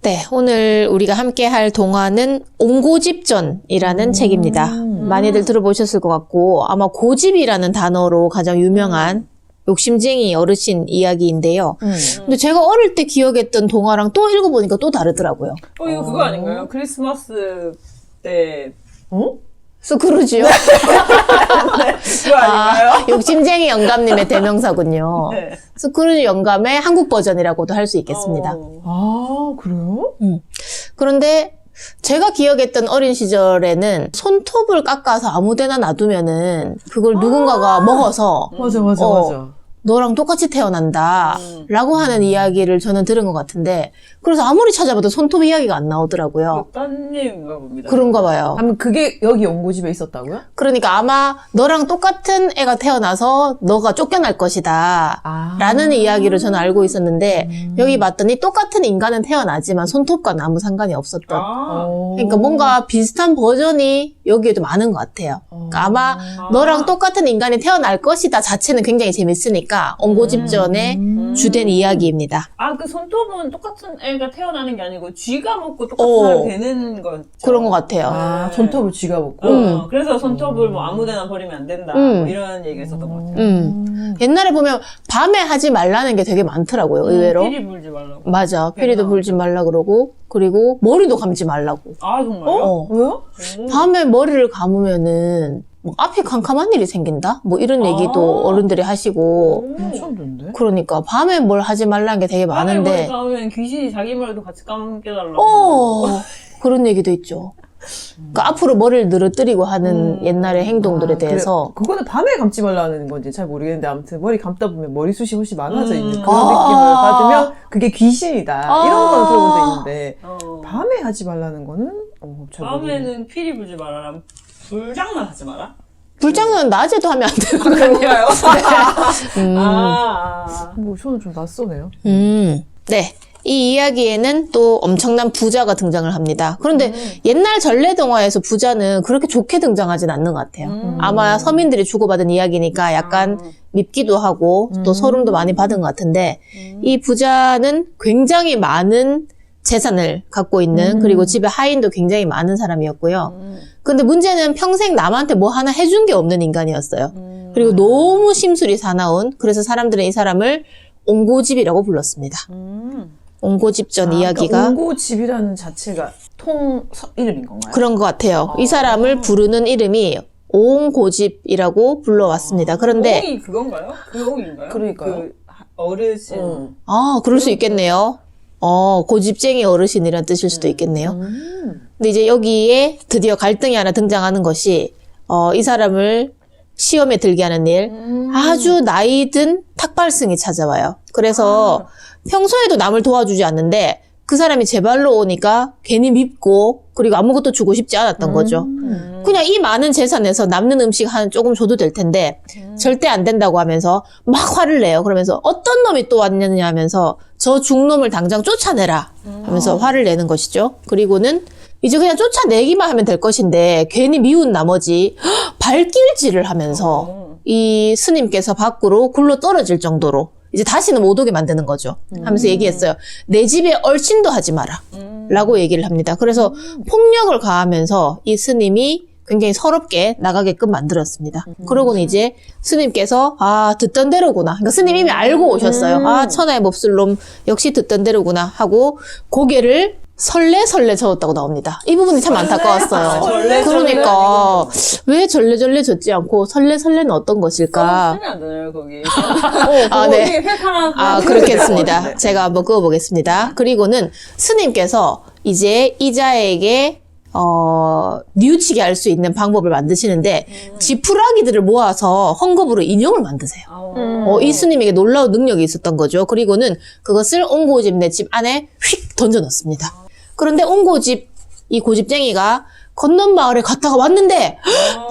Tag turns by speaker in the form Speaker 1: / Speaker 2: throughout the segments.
Speaker 1: 네, 오늘 우리가 함께 할 동화는 옹고집전이라는 책입니다. 많이들 들어보셨을 것 같고 아마 고집이라는 단어로 가장 유명한 욕심쟁이 어르신 이야기인데요. 근데 제가 어릴 때 기억했던 동화랑 또 읽어보니까 또 다르더라고요.
Speaker 2: 이거 그거 아닌가요? 크리스마스 때
Speaker 1: 스크루지요?
Speaker 2: 그거 아닌가요?
Speaker 1: 욕심쟁이 영감님의 대명사군요.
Speaker 2: 네.
Speaker 1: 스크루지 영감의 한국 버전이라고도 할 수 있겠습니다.
Speaker 3: 아, 그래요?
Speaker 1: 그런데 제가 기억했던 어린 시절에는 손톱을 깎아서 아무 데나 놔두면은 그걸 누군가가 먹어서
Speaker 3: 맞아, 맞아, 맞아.
Speaker 1: 너랑 똑같이 태어난다 라고 하는 이야기를 저는 들은 것 같은데 그래서 아무리 찾아봐도 손톱 이야기가 안 나오더라고요.
Speaker 2: 딴님인가 봅니다.
Speaker 1: 그런가 봐요.
Speaker 3: 아니, 그게 여기 옹고집에 있었다고요?
Speaker 1: 그러니까 아마 너랑 똑같은 애가 태어나서 너가 쫓겨날 것이다 라는 이야기를 저는 알고 있었는데 여기 봤더니 똑같은 인간은 태어나지만 손톱과는 아무 상관이 없었던 그러니까 뭔가 비슷한 버전이 여기에도 많은 것 같아요. 그러니까 아마 너랑 똑같은 인간이 태어날 것이다 자체는 굉장히 재밌으니까 옹고집전의 주된 이야기입니다.
Speaker 2: 그 손톱은 똑같은 애가 태어나는 게 아니고 쥐가 먹고 똑같은 사람이 되는 거죠.
Speaker 1: 그런 것 같아요.
Speaker 3: 아, 손톱을 쥐가 먹고?
Speaker 2: 그래서 손톱을 뭐 아무데나 버리면 안 된다. 뭐 이런 얘기가 있었던 것 같아요.
Speaker 1: 옛날에 보면 밤에 하지 말라는 게 되게 많더라고요. 의외로.
Speaker 2: 피리 불지 말라고.
Speaker 1: 맞아. 피리도 불지 말라 그러고 그리고 머리도 감지 말라고.
Speaker 2: 아, 정말요?
Speaker 3: 왜요?
Speaker 1: 밤에 머리를 감으면은 뭐 앞이 캄캄한 일이 생긴다? 뭐 이런 얘기도 어른들이 하시고
Speaker 3: 처음 듣는데?
Speaker 1: 그러니까 밤에 뭘 하지 말라는 게 되게
Speaker 2: 밤에 머리
Speaker 1: 많은데
Speaker 2: 감으면 귀신이 자기 머리도 같이 감겨달라고.
Speaker 1: 그런 얘기도 있죠. 그러니까 앞으로 머리를 늘어뜨리고 하는 옛날의 행동들에 대해서
Speaker 3: 그래, 그거는 밤에 감지 말라는 건지 잘 모르겠는데 아무튼 머리 감다 보면 머리숱이 훨씬 많아져 있는 그런 느낌을 받으면 그게 귀신이다. 이런 거는 들어본 적 있는데 밤에 하지 말라는 거는 잘 모르겠네.
Speaker 2: 밤에는 피리 불지 말아라. 불장난 하지 마라.
Speaker 1: 불장난 낮에도 하면 안 되는 거 아니에요?
Speaker 2: 그런가요?
Speaker 3: 뭐 저는 좀 낯서네요.
Speaker 1: 네. 이 이야기에는 또 엄청난 부자가 등장을 합니다. 그런데 옛날 전래동화에서 부자는 그렇게 좋게 등장하진 않는 것 같아요. 아마 서민들이 주고받은 이야기니까 약간 밉기도 하고 또 소름도 많이 받은 것 같은데 이 부자는 굉장히 많은 재산을 갖고 있는 그리고 집에 하인도 굉장히 많은 사람이었고요. 근데 문제는 평생 남한테 뭐 하나 해준 게 없는 인간이었어요. 그리고 너무 심술이 사나운 그래서 사람들은 이 사람을 옹고집이라고 불렀습니다. 옹고집전 이야기가
Speaker 3: 그러니까 옹고집이라는 자체가 이름인 건가요?
Speaker 1: 그런 것 같아요. 이 사람을 부르는 이름이 옹고집이라고 불러왔습니다. 그런데
Speaker 2: 옹이 그건가요? 그 옹인가요?
Speaker 3: 그러니까요.
Speaker 2: 그 어르신.
Speaker 1: 그럴 수 있겠네요. 고집쟁이 어르신이란 뜻일 수도 있겠네요. 근데 이제 여기에 드디어 갈등이 하나 등장하는 것이 이 사람을 시험에 들게 하는 일 아주 나이든 탁발승이 찾아와요. 그래서 평소에도 남을 도와주지 않는데 그 사람이 제 발로 오니까 괜히 밉고 그리고 아무것도 주고 싶지 않았던 거죠. 그냥 이 많은 재산에서 남는 음식 한 조금 줘도 될 텐데 절대 안 된다고 하면서 막 화를 내요. 그러면서 어떤 놈이 또 왔느냐 하면서 저 중놈을 당장 쫓아내라 하면서 화를 내는 것이죠. 그리고는 이제 그냥 쫓아내기만 하면 될 것인데 괜히 미운 나머지 발길질을 하면서 이 스님께서 밖으로 굴러 떨어질 정도로 이제 다시는 못 오게 만드는 거죠. 하면서 얘기했어요. 내 집에 얼씬도 하지 마라. 라고 얘기를 합니다. 그래서 폭력을 가하면서 이 스님이 굉장히 서럽게 나가게끔 만들었습니다. 그러고는 이제 스님께서 듣던 대로구나. 그러니까 스님 이미 알고 오셨어요. 천하의 몹쓸 놈 역시 듣던 대로구나 하고 고개를 설레설레 저었다고 나옵니다. 이 부분이 참 안타까웠어요. 그러니까 왜 절레절레 젓지 않고 설레설레는 어떤 것일까?
Speaker 2: 쓰면 안 되나요, 거기?
Speaker 1: 네.
Speaker 2: 획하나.
Speaker 1: 그렇겠습니다. 제가 한번 그어보겠습니다. 그리고는 스님께서 이제 이자에게 뉘우치게 할 수 있는 방법을 만드시는데 지푸라기들을 모아서 헝겊으로 인형을 만드세요. 이 스님에게 놀라운 능력이 있었던 거죠. 그리고는 그것을 옹고집네 집 안에 휙 던져 넣습니다. 그런데 옹고집 이 고집쟁이가 건넌 마을에 갔다가 왔는데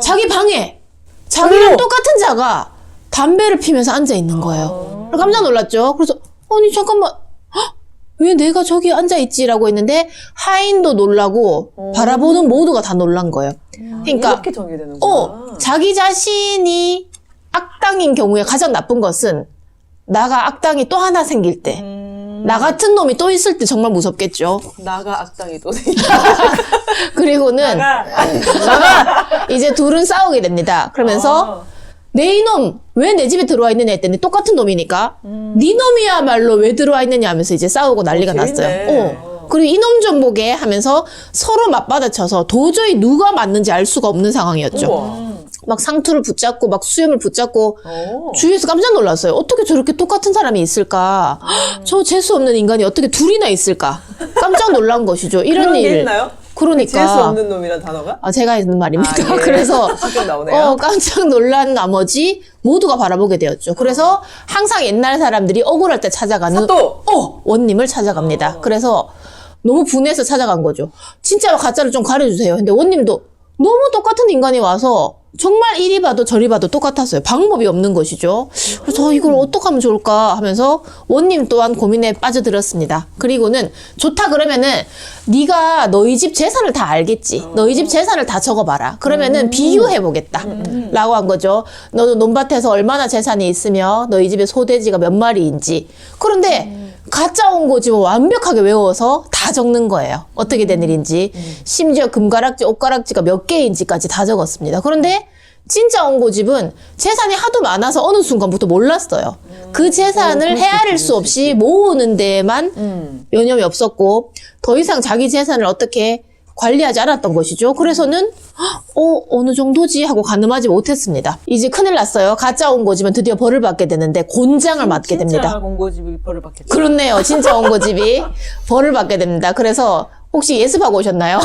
Speaker 1: 자기 방에 자기랑 똑같은 자가 담배를 피면서 앉아 있는 거예요. 깜짝 놀랐죠. 그래서 아니 잠깐만 왜 내가 저기 앉아있지라고 했는데 하인도 놀라고 바라보는 모두가 다 놀란 거예요. 그러니까
Speaker 3: 이렇게 정의되는구나.
Speaker 1: 자기 자신이 악당인 경우에 가장 나쁜 것은 나가 악당이 또 하나 생길 때 나 같은 놈이 또 있을 때 정말 무섭겠죠.
Speaker 3: 나가 악당이 또 생겨.
Speaker 1: 그리고는 이제 둘은 싸우게 됩니다. 그러면서 내 이놈 왜 내 집에 들어와 있느냐 했더니 똑같은 놈이니까 네 놈이야말로 왜 들어와 있느냐 하면서 이제 싸우고 난리가 났어요. 그리고 이놈 좀 보게 하면서 서로 맞받아쳐서 도저히 누가 맞는지 알 수가 없는 상황이었죠.
Speaker 3: 우와.
Speaker 1: 막 상투를 붙잡고 막 수염을 붙잡고 주위에서 깜짝 놀랐어요. 어떻게 저렇게 똑같은 사람이 있을까? 저 재수 없는 인간이 어떻게 둘이나 있을까? 깜짝 놀란 것이죠. 이런
Speaker 3: 그런 게
Speaker 1: 일.
Speaker 3: 있나요?
Speaker 1: 그러니까
Speaker 3: 재수 없는 놈이란 단어가?
Speaker 1: 제가 있는 말입니다.
Speaker 3: 아, 예.
Speaker 1: 그래서
Speaker 3: 직접 나오네요.
Speaker 1: 깜짝 놀란 나머지 모두가 바라보게 되었죠. 그래서 항상 옛날 사람들이 억울할 때 찾아가는
Speaker 3: 사또!
Speaker 1: 원님을 찾아갑니다. 그래서 너무 분해서 찾아간 거죠. 진짜와 가짜를 좀 가려주세요. 근데 원님도 너무 똑같은 인간이 와서 정말 이리 봐도 저리 봐도 똑같았어요. 방법이 없는 것이죠. 그래서 이걸 어떻게 하면 좋을까 하면서 원님 또한 고민에 빠져들었습니다. 그리고는 좋다 그러면은 네가 너희 집 재산을 다 알겠지. 너희 집 재산을 다 적어봐라. 그러면은 비유해보겠다. 라고 한 거죠. 너도 논밭에서 얼마나 재산이 있으며 너희 집에 소돼지가 몇 마리인지. 그런데 가짜 온고집을 완벽하게 외워서 다 적는 거예요. 어떻게 된 일인지. 심지어 금가락지, 옷가락지가 몇 개인지까지 다 적었습니다. 그런데 진짜 온고집은 재산이 하도 많아서 어느 순간부터 몰랐어요. 그 재산을 헤아릴 수 없이 모으는 데에만 여념이 없었고 더 이상 자기 재산을 어떻게 관리하지 않았던 것이죠. 그래서는 어느 정도지 하고 가늠하지 못했습니다. 이제 큰일 났어요. 가짜 온고집은 드디어 벌을 받게 되는데 곤장을 맞게 됩니다.
Speaker 2: 진짜 온고집이 벌을 받겠죠.
Speaker 1: 그렇네요. 진짜 온고집이 벌을 받게 됩니다. 그래서 혹시 예습하고 오셨나요?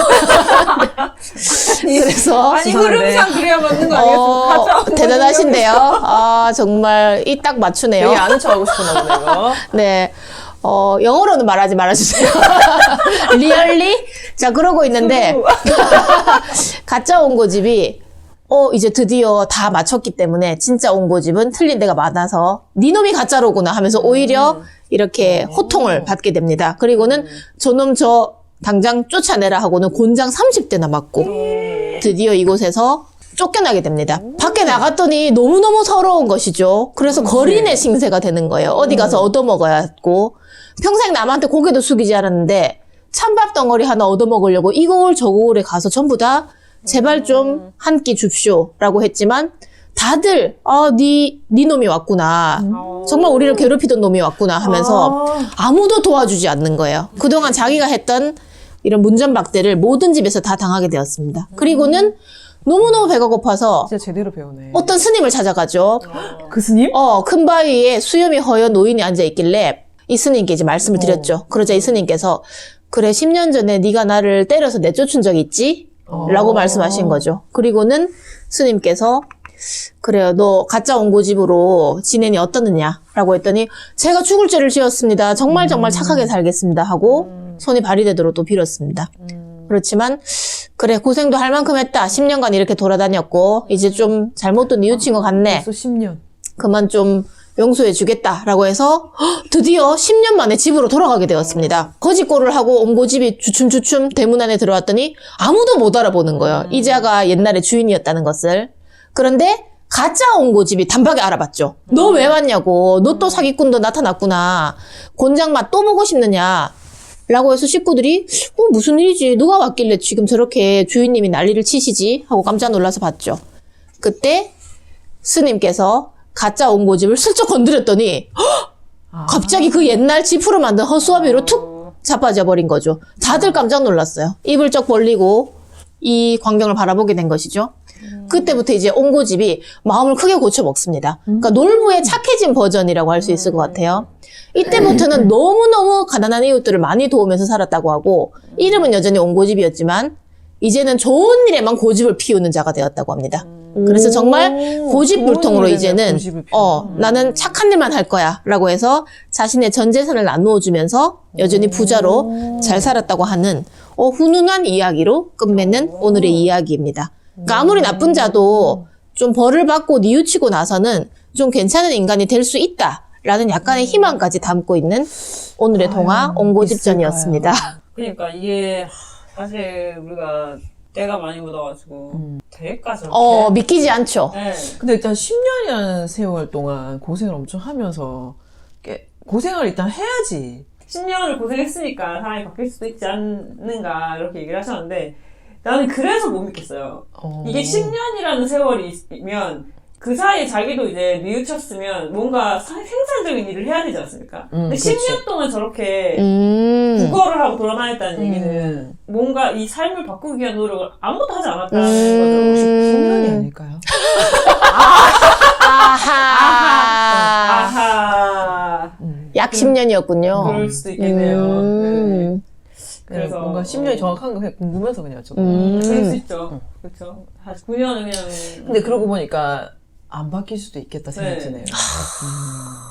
Speaker 1: 그래서
Speaker 2: 아니 흐름상 그래야 맞는 거 아니겠습니까? 가짜 온고집이요?
Speaker 1: 대단하신데요. 이 딱 맞추네요.
Speaker 3: 되게 아는 척 하고 싶었나 보네, 이거.
Speaker 1: 네. 영어로는 말하지 말아주세요. 리얼리? 자, 그러고 있는데, 가짜 온고집이, 이제 드디어 다 맞췄기 때문에, 진짜 온고집은 틀린 데가 많아서, 네 놈이 가짜로구나 하면서 오히려 이렇게 호통을 받게 됩니다. 그리고는 저놈 당장 쫓아내라 하고는 곤장 30대나 맞고, 드디어 이곳에서 쫓겨나게 됩니다. 밖에 나갔더니 너무너무 서러운 것이죠. 그래서 거린의 신세가 되는 거예요. 어디 가서 얻어먹어야 했고 평생 남한테 고개도 숙이지 않았는데 찬밥 덩어리 하나 얻어먹으려고 이 고을 저 고을에 가서 전부 다 제발 좀 한 끼 줍쇼라고 했지만 다들 네 놈이 왔구나. 정말 우리를 괴롭히던 놈이 왔구나 하면서 아무도 도와주지 않는 거예요. 그동안 자기가 했던 이런 문전박대를 모든 집에서 다 당하게 되었습니다. 그리고는 너무너무 배가 고파서
Speaker 3: 진짜 제대로 배우네.
Speaker 1: 어떤 스님을 찾아가죠.
Speaker 3: 그 스님?
Speaker 1: 큰 바위에 수염이 허연 노인이 앉아있길래 이 스님께 이제 말씀을 드렸죠. 그러자 이 스님께서 그래 10년 전에 네가 나를 때려서 내쫓은 적 있지? 라고 말씀하신 거죠. 그리고는 스님께서 그래요. 너 가짜 온고집으로 지내니 어떻느냐? 라고 했더니 제가 죽을 죄를 지었습니다. 정말 착하게 살겠습니다. 하고 손이 발휘되도록 또 빌었습니다. 그렇지만 그래 고생도 할 만큼 했다. 10년간 이렇게 돌아다녔고 이제 좀 잘못도 뉘우친 것 같네.
Speaker 3: 벌써 10년.
Speaker 1: 그만 좀 용서해 주겠다라고 해서 드디어 10년 만에 집으로 돌아가게 되었습니다. 거짓골을 하고 온고집이 주춤주춤 대문 안에 들어왔더니 아무도 못 알아보는 거예요. 이자가 옛날에 주인이었다는 것을. 그런데 가짜 온고집이 단박에 알아봤죠. 너 왜 왔냐고. 너 또 사기꾼도 나타났구나. 곤장 맛 또 보고 싶느냐. 라고 해서 식구들이 무슨 일이지? 누가 왔길래 지금 저렇게 주인님이 난리를 치시지? 하고 깜짝 놀라서 봤죠. 그때 스님께서 가짜 온고집을 슬쩍 건드렸더니 갑자기 그 옛날 지프로 만든 허수아비로 툭 자빠져 버린 거죠. 다들 깜짝 놀랐어요. 입을 쩍 벌리고 이 광경을 바라보게 된 것이죠. 그때부터 이제 온고집이 마음을 크게 고쳐 먹습니다. 그러니까 놀부의 착해진 버전이라고 할 수 있을 것 같아요. 이때부터는 너무너무 가난한 이웃들을 많이 도우면서 살았다고 하고 이름은 여전히 온고집이었지만 이제는 좋은 일에만 고집을 피우는 자가 되었다고 합니다. 그래서 정말 고집불통으로 이제는 나는 착한 일만 할 거야 라고 해서 자신의 전 재산을 나누어 주면서 여전히 부자로 잘 살았다고 하는 훈훈한 이야기로 끝맺는 오늘의 이야기입니다. 그러니까 아무리 나쁜 자도 좀 벌을 받고 뉘우치고 나서는 좀 괜찮은 인간이 될 수 있다라는 약간의 희망까지 담고 있는 오늘의 동화 온고집전이었습니다.
Speaker 2: 그러니까 이게 사실 우리가 때가 많이 묻어가지고 될까 저렇게?
Speaker 1: 믿기지 않죠.
Speaker 2: 네.
Speaker 3: 근데 일단 10년이라는 세월 동안 고생을 엄청 하면서 고생을 일단 해야지.
Speaker 2: 10년을 고생했으니까 사람이 바뀔 수도 있지 않는가 이렇게 얘기를 하셨는데 나는 그래서 못 믿겠어요. 이게 10년이라는 세월이면 그 사이에 자기도 이제 뉘우쳤으면 뭔가 생산적인 일을 해야 되지 않습니까? 근데
Speaker 3: 그치.
Speaker 2: 10년 동안 저렇게 국어를 하고 돌아다녔다는 얘기는 뭔가 이 삶을 바꾸기 위한 노력을 아무것도 하지 않았다는 거죠.
Speaker 3: 혹시 9년이 아닐까요?
Speaker 1: 아하.
Speaker 2: 아하.
Speaker 1: 약 10년이었군요.
Speaker 2: 그럴 수도 있겠네요. 네. 그래서
Speaker 3: 뭔가 10년이 정확한 거 그냥 궁금해서 그냥 좀.
Speaker 2: 그럴 수 있죠. 그렇죠. 9년은 그냥.
Speaker 3: 근데 그러고 보니까 안 바뀔 수도 있겠다 생각이
Speaker 2: 네.
Speaker 3: 드네요.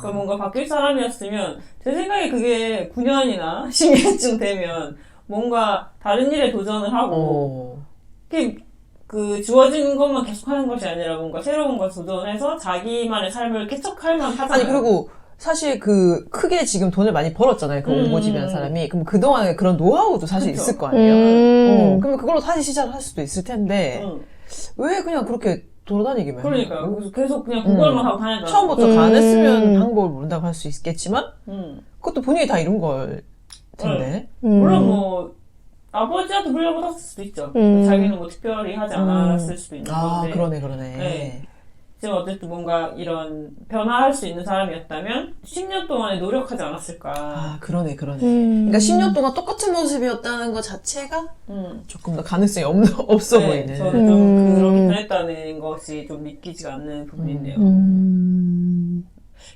Speaker 2: 그러니까 뭔가 바뀔 사람이었으면 제 생각에 그게 9년이나 10년쯤 되면 뭔가 다른 일에 도전을 하고 그 주어진 것만 계속하는 것이 아니라 뭔가 새로운 걸 도전해서 자기만의 삶을 개척할 만하잖아요.
Speaker 3: 아니 그리고 사실 그 크게 지금 돈을 많이 벌었잖아요. 그 옹고집이라는 사람이. 그럼 그동안에 그런 노하우도 사실
Speaker 2: 그쵸.
Speaker 3: 있을 거 아니에요. 그러면 그걸로 다시 시작을 할 수도 있을 텐데 왜 그냥 그렇게 돌아다니기만 해요?
Speaker 2: 그러니까요. 그래서 계속 그냥 그걸만 하고 다녔잖아요.
Speaker 3: 처음부터 안 했으면 방법을 모른다고 할 수 있겠지만 그것도 본인이 다 이룬 걸 텐데.
Speaker 2: 물론 뭐 아버지한테 물려받았을 수도 있죠. 자기는 뭐 특별히 하지 않았을 수도 있는
Speaker 3: 아
Speaker 2: 건데.
Speaker 3: 그러네.
Speaker 2: 네. 지금 어쨌든 뭔가 이런 변화할 수 있는 사람이었다면 10년 동안에 노력하지 않았을까.
Speaker 3: 아 그러네. 그러니까 10년 동안 똑같은 모습이었다는 것 자체가 조금 더 가능성이 없어
Speaker 2: 네,
Speaker 3: 보이네.
Speaker 2: 저는 좀 그렇게 변했다는 것이 좀 믿기지가 않는 부분이네요.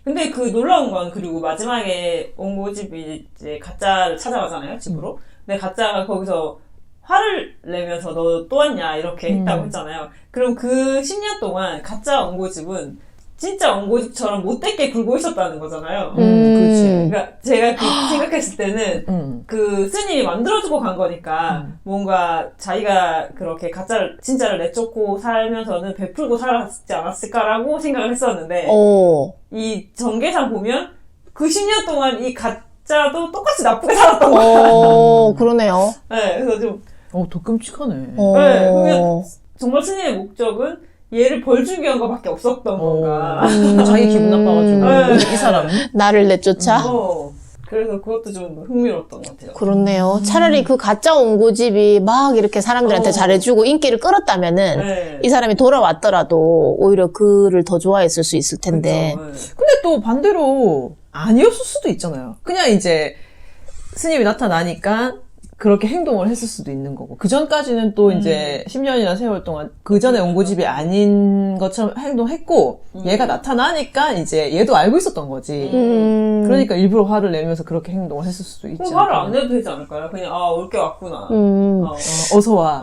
Speaker 2: 근데 그 놀라운 건 그리고 마지막에 옹고집이 이제 가짜를 찾아가잖아요, 집으로. 근데 가짜가 거기서 화를 내면서 너 또 왔냐 이렇게 했다고 했잖아요. 그럼 그 10년 동안 가짜 옹고집은 진짜 옹고집처럼 못되게 굴고 있었다는 거잖아요.
Speaker 3: 그렇지.
Speaker 2: 그러니까 제가 생각했을 때는 그 스님이 만들어주고 간 거니까 뭔가 자기가 그렇게 가짜를 진짜를 내쫓고 살면서는 베풀고 살았지 않았을까라고 생각을 했었는데 이 전개상 보면 그 10년 동안 이 가짜도 똑같이 나쁘게 살았던 거야.
Speaker 1: 그러네요.
Speaker 2: 네, 그래서 좀
Speaker 3: 더 끔찍하네.
Speaker 2: 네, 그러면 정말 스님의 목적은 얘를 벌주기 위한 거밖에 없었던 건가.
Speaker 3: 자기 기분 나빠가지고 이 사람
Speaker 1: 나를 내쫓아?
Speaker 2: 그래서 그것도 좀 흥미로웠던 것 같아요.
Speaker 1: 그렇네요. 차라리 그 가짜 옹고집이 막 이렇게 사람들한테 잘해주고 인기를 끌었다면은
Speaker 2: 네.
Speaker 1: 이 사람이 돌아왔더라도 오히려 그를 더 좋아했을 수 있을 텐데.
Speaker 2: 그렇죠. 네.
Speaker 3: 근데 또 반대로 아니었을 수도 있잖아요. 그냥 이제 스님이 나타나니까 그렇게 행동을 했을 수도 있는 거고 그 전까지는 또 이제 10년이나 세월 동안 그 전에 옹고집이 아닌 것처럼 행동했고 얘가 나타나니까 이제 얘도 알고 있었던 거지. 그러니까 일부러 화를 내면서 그렇게 행동을 했을 수도 있지.
Speaker 2: 화를 안 내도 되지 않을까요? 그냥 올 게 왔구나.
Speaker 3: 어서 와.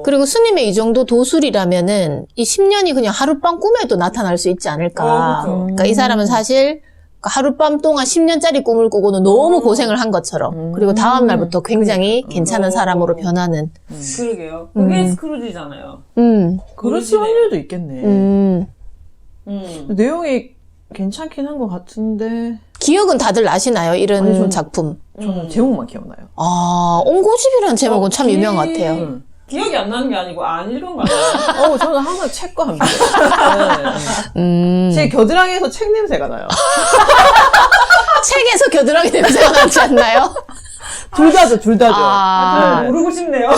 Speaker 1: 그리고 스님의 이 정도 도술이라면은 이 10년이 그냥 하룻밤 꿈에도 나타날 수 있지 않을까.
Speaker 2: 그렇죠.
Speaker 1: 그러니까 이 사람은 사실 하룻밤 동안 10년짜리 꿈을 꾸고는 너무 고생을 한 것처럼 그리고 다음 날부터 굉장히 괜찮은 사람으로 변하는.
Speaker 2: 그러게요. 그게 스크루지잖아요.
Speaker 3: 그럴 확률도 있겠네.
Speaker 2: 음.
Speaker 3: 내용이 괜찮긴 한 것 같은데
Speaker 1: 기억은 다들 나시나요? 이런
Speaker 3: 아니, 저는-
Speaker 1: 작품.
Speaker 3: 저는 제목만 기억나요.
Speaker 1: 옹고집이라는 제목은 참 유명한 것 같아요.
Speaker 2: 기억이 안 나는 게 아니고 안 읽은 거 아니에요?
Speaker 3: 저는 항상 책과 함께. 제 겨드랑이에서 책 냄새가 나요.
Speaker 1: 책에서 겨드랑이 냄새가 나지 않나요?
Speaker 3: 둘 다죠.
Speaker 1: 아.
Speaker 2: 모르고 싶네요.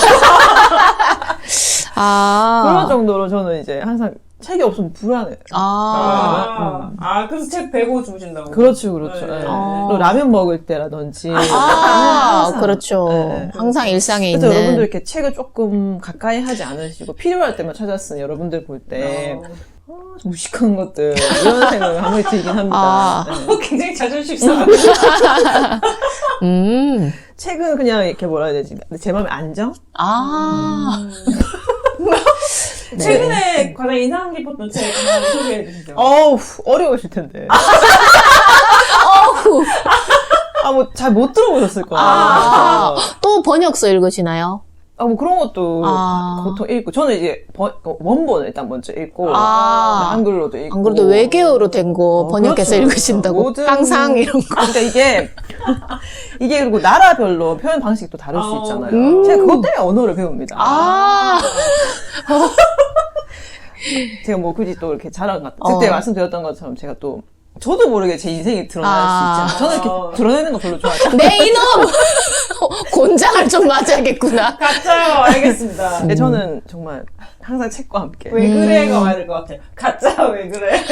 Speaker 3: 그런 정도로 저는 이제 항상 책이 없으면 불안해요.
Speaker 2: 그래서 책 베고 주무신다고.
Speaker 3: 그렇죠.
Speaker 2: 네.
Speaker 3: 네. 또 라면 먹을 때라든지.
Speaker 1: 그렇죠.
Speaker 3: 네.
Speaker 1: 항상 일상에
Speaker 3: 그래서
Speaker 1: 있는.
Speaker 3: 여러분들 이렇게 책을 조금 가까이 하지 않으시고 필요할 때만 찾아쓰는 여러분들 볼 때 무식한 것들 이런 생각을 한 번에 들긴 합니다. 네.
Speaker 2: 굉장히 자존심 상하네.
Speaker 3: 책은 그냥 이렇게 뭐라 해야 되지? 제 마음에 안정?
Speaker 2: 최근에 가장 인상 깊었던 책 하나 소개해 주시죠.
Speaker 3: 어려우실 텐데. 뭐 잘 못 들어보셨을 거예요.
Speaker 1: 또 번역서 읽으시나요?
Speaker 3: 뭐 그런 것도 보통 읽고 저는 이제 원본을 일단 먼저 읽고 한글로도 읽고
Speaker 1: 안 그래도 외계어로 된 거 번역해서
Speaker 3: 그렇죠.
Speaker 1: 읽으신다고?
Speaker 3: 모든-
Speaker 1: 항상 이런 거.
Speaker 3: 그러니까 이게 그리고 나라별로 표현 방식도 다를 수 있잖아요. 제가 그것 때문에 언어를 배웁니다. 제가 뭐 굳이 또 이렇게 자랑 같은 그때 말씀드렸던 것처럼 제가 또 저도 모르게 제 인생이 드러날 수 있잖아요. 저는 이렇게 드러내는 거 별로 좋아하지 않아요.
Speaker 1: 내 이놈! 곤장을 좀 맞아야겠구나.
Speaker 2: 가짜요. 알겠습니다.
Speaker 3: 근데 저는 정말 항상 책과 함께.
Speaker 2: 왜 그래가 와야 될 것 같아요. 가짜 왜 그래?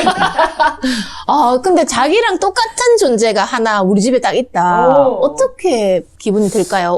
Speaker 1: 근데 자기랑 똑같은 존재가 하나 우리 집에 딱 있다.
Speaker 2: 오.
Speaker 1: 어떻게 기분이 들까요?